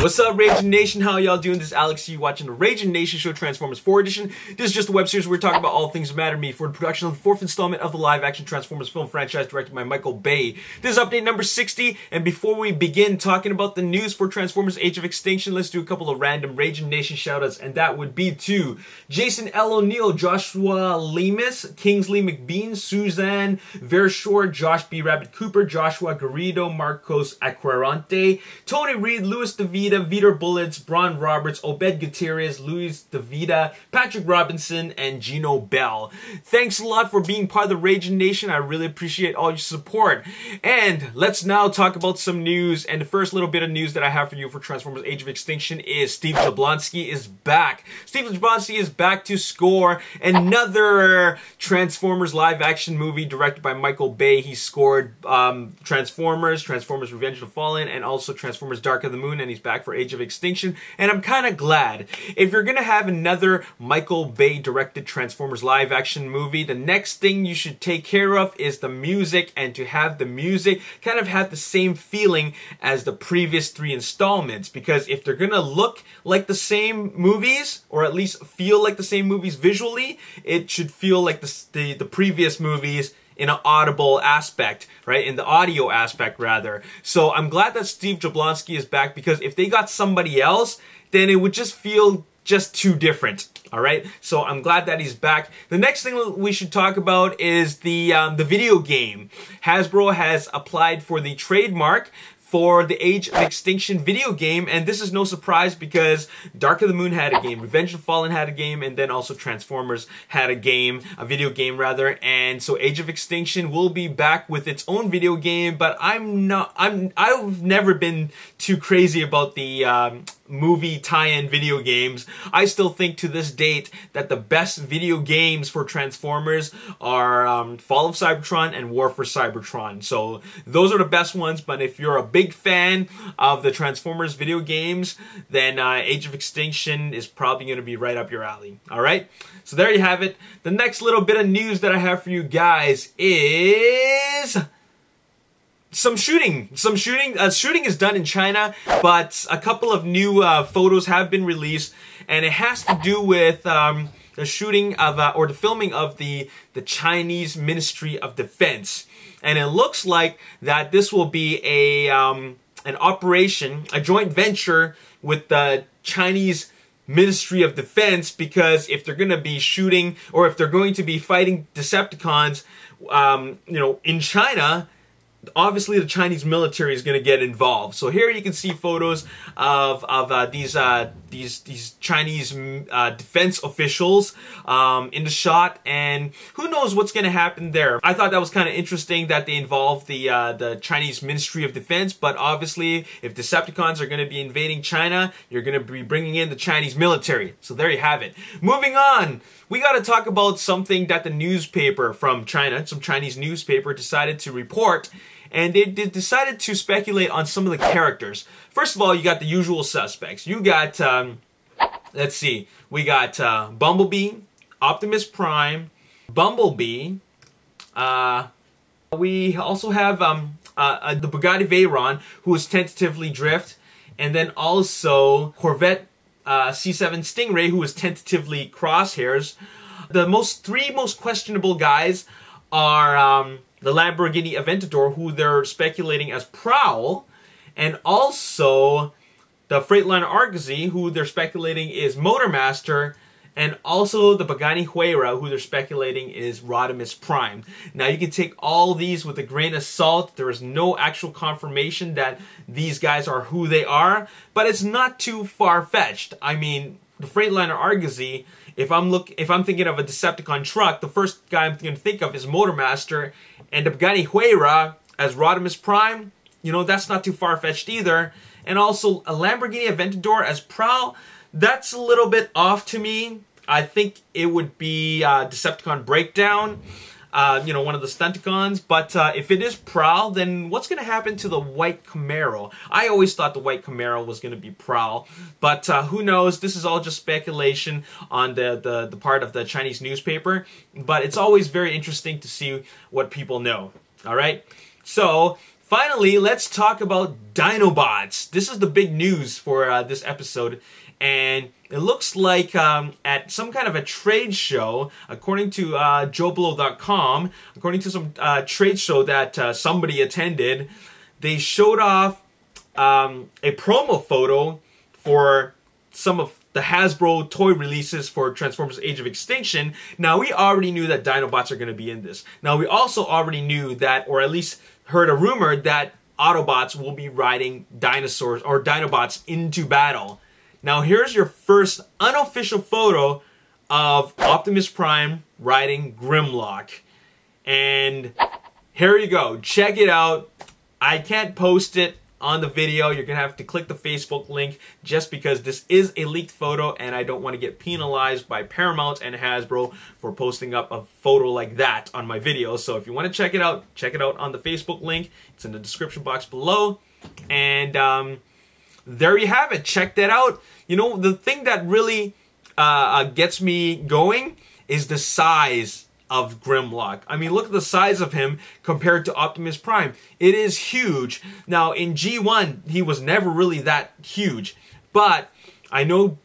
What's up, Ragin Nation? How y'all doing? This is Alex, you watching the Ragin Nation Show Transformers 4 Edition. This is just a web series where we're talking about all things that matter to me for the production of the 4th installment of the live-action Transformers film franchise directed by Michael Bay. This is update number 60, and before we begin talking about the news for Transformers Age of Extinction, let's do a couple of random Ragin Nation shoutouts, and that would be to Jason L. O'Neill, Joshua Lemus, Kingsley McBean, Suzanne Vershore, Josh B. Rabbit Cooper, Joshua Garrido, Marcos Aquarante, Tony Reed, Louis DeVita, Vitor Bullets, Bron Roberts, Obed Gutierrez, Luis DeVita, Patrick Robinson, and Gino Bell. Thanks a lot for being part of the Ragin Nation. I really appreciate all your support. And let's now talk about some news. And the first little bit of news that I have for you for Transformers Age of Extinction is Steve Jablonsky is back. Steve Jablonsky is back to score another Transformers live-action movie directed by Michael Bay. He scored Transformers Revenge of the Fallen, and also Transformers Dark of the Moon, and he's back for Age of Extinction, and I'm kind of glad. If you're gonna have another Michael Bay directed Transformers live action movie, the next thing you should take care of is the music, and to have the music kind of have the same feeling as the previous 3 installments, because if they're gonna look like the same movies, or at least feel like the same movies visually, it should feel like the previous movies in an audible aspect, right? In the audio aspect, rather. So I'm glad that Steve Jablonsky is back, because if they got somebody else, then it would just feel just too different. All right, so I'm glad that he's back. The next thing we should talk about is the video game. Hasbro has applied for the trademark for the Age of Extinction video game, and this is no surprise because Dark of the Moon had a game, Revenge of the Fallen had a game, and then also Transformers had a game, a video game rather, and so Age of Extinction will be back with its own video game, but I've never been too crazy about the movie tie-in video games. I still think to this date that the best video games for Transformers are Fall of Cybertron and War for Cybertron. So those are the best ones, but if you're a big fan of the Transformers video games, then Age of Extinction is probably going to be right up your alley. Alright? So there you have it. The next little bit of news that I have for you guys is some shooting. Shooting is done in China, but a couple of new photos have been released, and it has to do with the shooting of, or the filming of the Chinese Ministry of Defense. And it looks like that this will be an operation, a joint venture with the Chinese Ministry of Defense, because if they're going to be shooting, or if they're going to be fighting Decepticons, you know, in China, obviously the Chinese military is going to get involved. So here you can see photos of these Chinese defense officials in the shot, and who knows what's going to happen there. I thought that was kind of interesting that they involved the Chinese Ministry of Defense, but obviously if Decepticons are going to be invading China, you're going to be bringing in the Chinese military. So there you have it. Moving on, we got to talk about something that the newspaper from China, some Chinese newspaper, decided to report. And they decided to speculate on some of the characters. First of all, you got the usual suspects. You got, let's see, we got Bumblebee, Optimus Prime, Bumblebee. We also have the Bugatti Veyron, who is tentatively Drift, and then also Corvette C7 Stingray, who is tentatively Crosshairs. The three most questionable guys are the Lamborghini Aventador, who they're speculating as Prowl, and also the Freightliner Argosy, who they're speculating is Motormaster, and also the Pagani Huayra, who they're speculating is Rodimus Prime. Now you can take all these with a grain of salt. There is no actual confirmation that these guys are who they are, but it's not too far-fetched. I mean, the Freightliner Argosy, if I'm thinking of a Decepticon truck, the first guy I'm going to think of is Motormaster, and the Pagani Huayra as Rodimus Prime, you know, that's not too far-fetched either. And also a Lamborghini Aventador as Prowl, that's a little bit off to me. I think it would be Decepticon Breakdown, you know, one of the Stunticons. But if it is Prowl, then what's going to happen to the white Camaro? I always thought the white Camaro was going to be Prowl, but who knows? This is all just speculation on the part of the Chinese newspaper. But it's always very interesting to see what people know. All right. So finally, let's talk about Dinobots. This is the big news for this episode, and it looks like at some kind of a trade show, according to JoeBlow.com, according to some trade show that somebody attended, they showed off a promo photo for some of the Hasbro toy releases for Transformers Age of Extinction. Now, we already knew that Dinobots are going to be in this. Now, we also already knew that, or at least heard a rumor that Autobots will be riding dinosaurs or Dinobots into battle. Now, here's your first unofficial photo of Optimus Prime riding Grimlock. And here you go. Check it out. I can't post it on the video. You're going to have to click the Facebook link just because this is a leaked photo and I don't want to get penalized by Paramount and Hasbro for posting up a photo like that on my video. So if you want to check it out on the Facebook link. It's in the description box below. And there you have it. Check that out. You know, the thing that really gets me going is the size of Grimlock. I mean, look at the size of him compared to Optimus Prime. It is huge. Now, in G1, he was never really that huge. But I know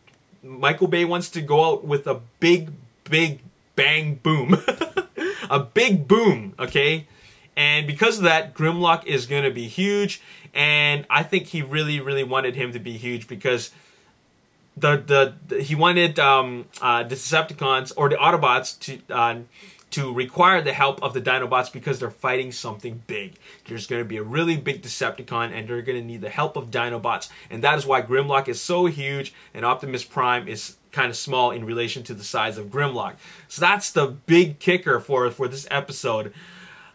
Michael Bay wants to go out with a big bang boom. A big boom, okay? And because of that, Grimlock is going to be huge. And I think he really wanted him to be huge because he wanted the Decepticons or the Autobots to require the help of the Dinobots because they're fighting something big. There's going to be a really big Decepticon and they're going to need the help of Dinobots. And that is why Grimlock is so huge and Optimus Prime is kind of small in relation to the size of Grimlock. So that's the big kicker for this episode.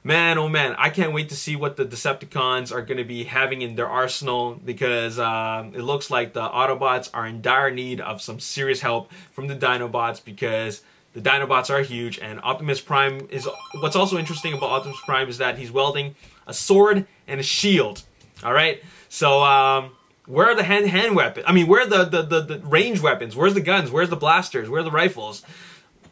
Man, oh man, I can't wait to see what the Decepticons are going to be having in their arsenal because it looks like the Autobots are in dire need of some serious help from the Dinobots because the Dinobots are huge, and Optimus Prime is... What's also interesting about Optimus Prime is that he's wielding a sword and a shield. Alright? So, where are the hand weapons? I mean, where are the range weapons? Where's the guns? Where's the blasters? Where are the rifles?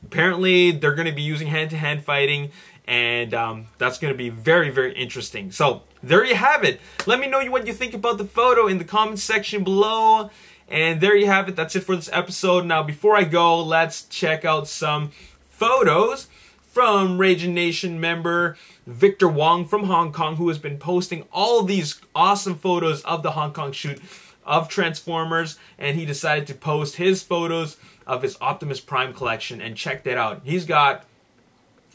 Apparently, they're going to be using hand-to-hand fighting, and that's going to be very interesting. So, there you have it. Let me know what you think about the photo in the comments section below. And there you have it. That's it for this episode. Now, before I go, let's check out some photos from Ragin Nation member Victor Wong from Hong Kong, who has been posting all of these awesome photos of the Hong Kong shoot of Transformers. And he decided to post his photos of his Optimus Prime collection. And check that out. He's got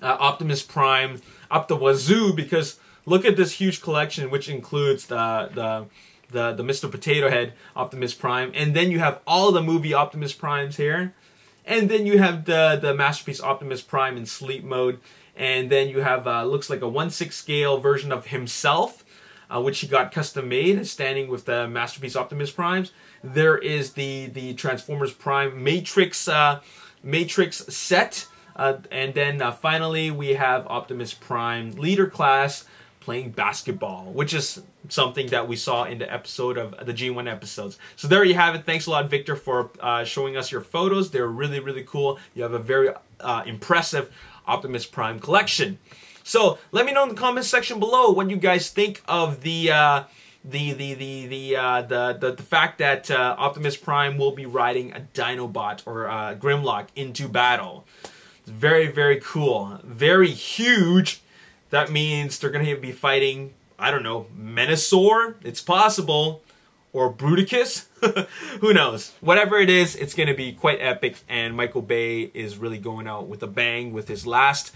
Optimus Prime up the wazoo because look at this huge collection, which includes the Mr. Potato Head Optimus Prime, and then you have all the movie Optimus Primes here, and then you have the Masterpiece Optimus Prime in sleep mode, and then you have looks like a 1/6 scale version of himself, which he got custom made, standing with the Masterpiece Optimus Primes. There is the Transformers Prime Matrix set, and then finally we have Optimus Prime Leader Class playing basketball, which is something that we saw in the episode of the G1 episodes. So there you have it. Thanks a lot, Victor, for showing us your photos. They're really cool. You have a very impressive Optimus Prime collection. So let me know in the comments section below what you guys think of the fact that Optimus Prime will be riding a Dinobot or Grimlock into battle. It's very cool, very huge. That means they're going to be fighting, I don't know, Menasor? It's possible. Or Bruticus? Who knows? Whatever it is, it's going to be quite epic. And Michael Bay is really going out with a bang with his last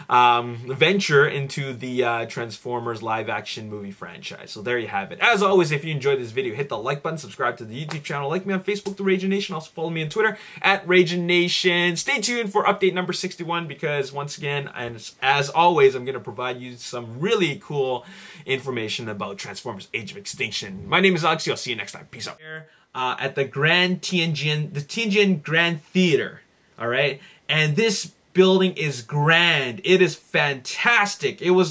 venture into the Transformers live-action movie franchise. So there you have it. As always, if you enjoyed this video, hit the like button, subscribe to the YouTube channel, like me on Facebook, The Ragin Nation. Also follow me on Twitter, @RaginNation. Stay tuned for update number 61 because once again, and as always, I'm going to provide you some really cool information about Transformers Age of Extinction. My name is Alex. I'll see you next time. Peace out. At the Tianjin Grand Theater. All right, and this building is grand. It is fantastic. It was